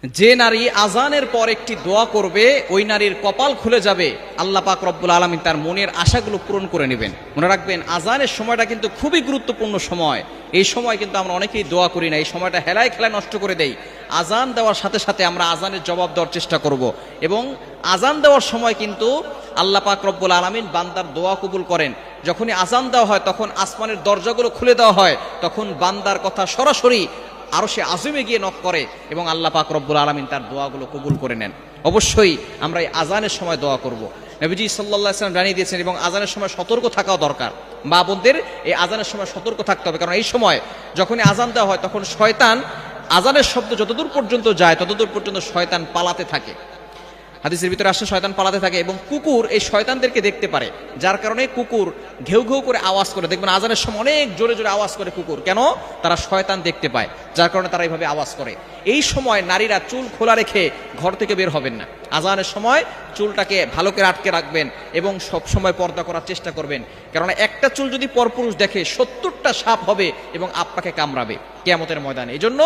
যে নারী আজানের পর একটি দোয়া করবে ওই নারীর কপাল খুলে যাবে, আল্লাহ পাক রব্বুল আলামিন তার মনের আশাগুলো পূরণ করে নেবেন। মনে রাখবেন, আজানের সময়টা কিন্তু খুবই গুরুত্বপূর্ণ সময়। এই সময় কিন্তু আমরা অনেকেই দোয়া করি না, এই সময়টা হেলায় খেলায় নষ্ট করে দেই। আজান দেওয়ার সাথে সাথে আমরা আজানের জবাব দেওয়ার চেষ্টা করব, এবং আজান দেওয়ার সময় কিন্তু আল্লাহ পাক রব্বুল আলামিন বান্দার দোয়া কবুল করেন। যখনই আজান দেওয়া হয় তখন আসমানের দরজাগুলো খুলে দেওয়া হয়, তখন বান্দার কথা সরাসরি আরশে আযমে গিয়ে নক করে এবং আল্লাহ পাক রব্বুল আলামিন তার দোয়াগুলো কবুল করে নেন। অবশ্যই আমরা এই আজানের সময় দোয়া করব। নবীজি সাল্লাল্লাহু আলাইহি ওয়াসাল্লাম জানিয়ে দিয়েছেন, এবং আজানের সময় সতর্ক থাকাও দরকার। মা বোনদের এই আজানের সময় সতর্ক থাকতে হবে, কারণ এই সময় যখনই আজান দেওয়া হয় তখন শয়তান, আজানের শব্দ যতদূর পর্যন্ত যায় ততদূর পর্যন্ত শয়তান পালাতে থাকে। হাদিসের ভিতরে আসে শয়তান পালাতে থাকে, এবং কুকুর এই শয়তানদেরকে দেখতে পারে, যার কারণে কুকুর ঘেউ ঘেউ করে আওয়াজ করে। দেখবেন আজানের সময় অনেক জোরে জোরে আওয়াজ করে কুকুর, কেন? তারা শয়তান দেখতে পায়, যার কারণে তারা এইভাবে আওয়াজ করে। এই সময় নারীরা চুল খোলা রেখে ঘর থেকে বের হবেন না। আজানের সময় চুলটাকে ভালো করে আটকে রাখবেন এবং সব সময় পর্দা করার চেষ্টা করবেন, কারণ একটা চুল যদি পরপুরুষ দেখে 70টা সাপ হবে এবং আপনাকে কামড়াবে কিয়ামতের ময়দানে। এই জন্য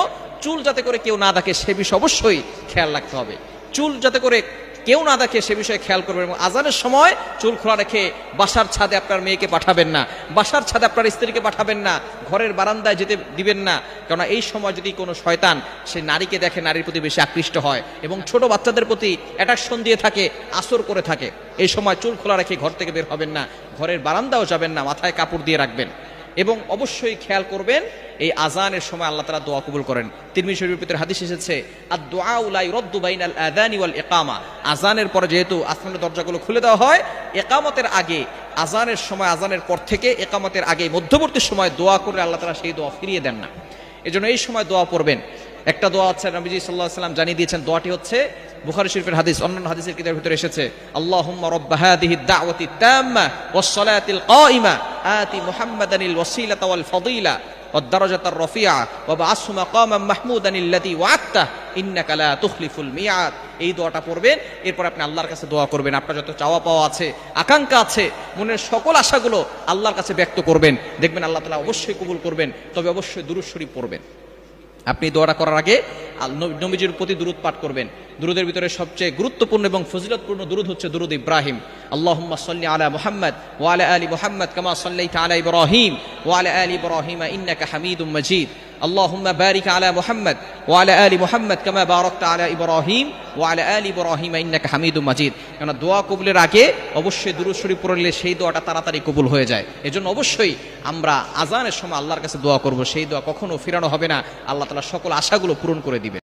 চুল যাতে করে কেউ না দেখে সে বিষয়ে অবশ্যই খেয়াল রাখতে হবে। চুল যাতে করে কেউ না দেখে সে বিষয়ে খেয়াল করবেন, এবং আজানের সময় চুল খোলা রেখে বাসার ছাদে আপনার মেয়েকে পাঠাবেন না, বাসার ছাদে আপনার স্ত্রীকে পাঠাবেন না, ঘরের বারান্দায় যেতে দিবেন না, কারণ এই সময় যদি কোনো শয়তান সে নারীকে দেখে নারীর প্রতি বেশি আকৃষ্ট হয় এবং ছোট বাচ্চাদের প্রতি অ্যাট্রাকশন দিয়ে থাকে, আসর করে থাকে। এই সময় চুল খোলা রেখে ঘর থেকে বের হবেন না, ঘরের বারান্দাও যাবেন না, মাথায় কাপড় দিয়ে রাখবেন। এবং অবশ্যই খেয়াল করবেন এই আজানের সময় আল্লাহ তাআলা দোয়া কবুল করেন। তিরমিজি শরীফের ভিতরে হাদিস এসেছে, আদ-দুআউ লা ইউরাদ্দু বাইনাল আযানি ওয়াল ইকামা। আজানের পরে যেহেতু আসমানের দরজাগুলো খুলে দেওয়া হয়, ইকামতের আগে, আজানের সময়, আজানের পর থেকে ইকামতের আগে মধ্যবর্তী সময় দোয়া করলে আল্লাহ তাআলা সেই দোয়া ফিরিয়ে দেন না। এজন্য এই সময় দোয়া করবেন। একটা দোয়া আছে, নবীজি সাল্লাল্লাহু আলাইহি ওয়াসাল্লাম জানিয়ে দিয়েছেন, দোয়াটি হচ্ছে বুখারী শরীফের হাদিস, অন্যান্য হাদিসের কিতাবের ভিতরে এসেছে, আল্লাহুম্মা রাব্বা হাযিহি দাওয়াতি তাম্মা ওয়াস সালাতিল কাইমা আতি মুহাম্মাদানিল ওয়াসিলাতা ওয়াল ফাদিলা ওয়াদ দারাজাতার রাফিআ ওয়া বা'আসহু মাকামান মাহমুদান আল্লাযী ওয়া'আদতা ইন্নাকা লা তুখলিফুল মিআদ। এই দোয়াটা পড়বেন, এরপর আপনি আল্লাহর কাছে দোয়া করবেন। আপনার যত চাওয়া পাওয়া আছে, আকাঙ্ক্ষা আছে, মনের সকল আশাগুলো আল্লাহর কাছে ব্যক্ত করবেন। দেখবেন আল্লাহ তাআলা অবশ্যই কবুল করবেন। তবে অবশ্যই দুরূদ শরীফ পড়বেন। আপনি দোয়াটা করার আগে নবীজির প্রতি দুরূদ পাঠ করবেন। দুরূদের ভিতরে সবচেয়ে গুরুত্বপূর্ণ এবং ফজিলতপূর্ণ দুরূদ হচ্ছে দুরূদ ইব্রাহিম। আল্লাহুম্মা সাল্লি আলা মুহাম্মদ ওয়া আলা আলি মুহাম্মদ কামা সাল্লাইতা আলা ইব্রাহিম ওয়া আলা আলি ইব্রাহিম ইন্নাকা হামিদুম মাজিদ। আল্লাহুম্মা বারিক আলা মুহাম্মদ ওয়া আলা আলি মুহাম্মদ কামা বারাকতা আলা ইব্রাহিম ওয়া আলা আলি ইব্রাহিম ইন্নাকা হামিদুম মাজিদ। কারণ দোয়া কবুলের আগে অবশ্যই দুরূদ শরীফ পড়লে সেই দোয়াটা তাড়াতাড়ি কবুল হয়ে যায়। এজন্য অবশ্যই আমরা আজানের সময় আল্লাহর কাছে দোয়া করব, সেই দোয়া কখনো ফিরানো হবে না। আল্লাহ তাআলা সকল আশাগুলো পূরণ করে দিবেন।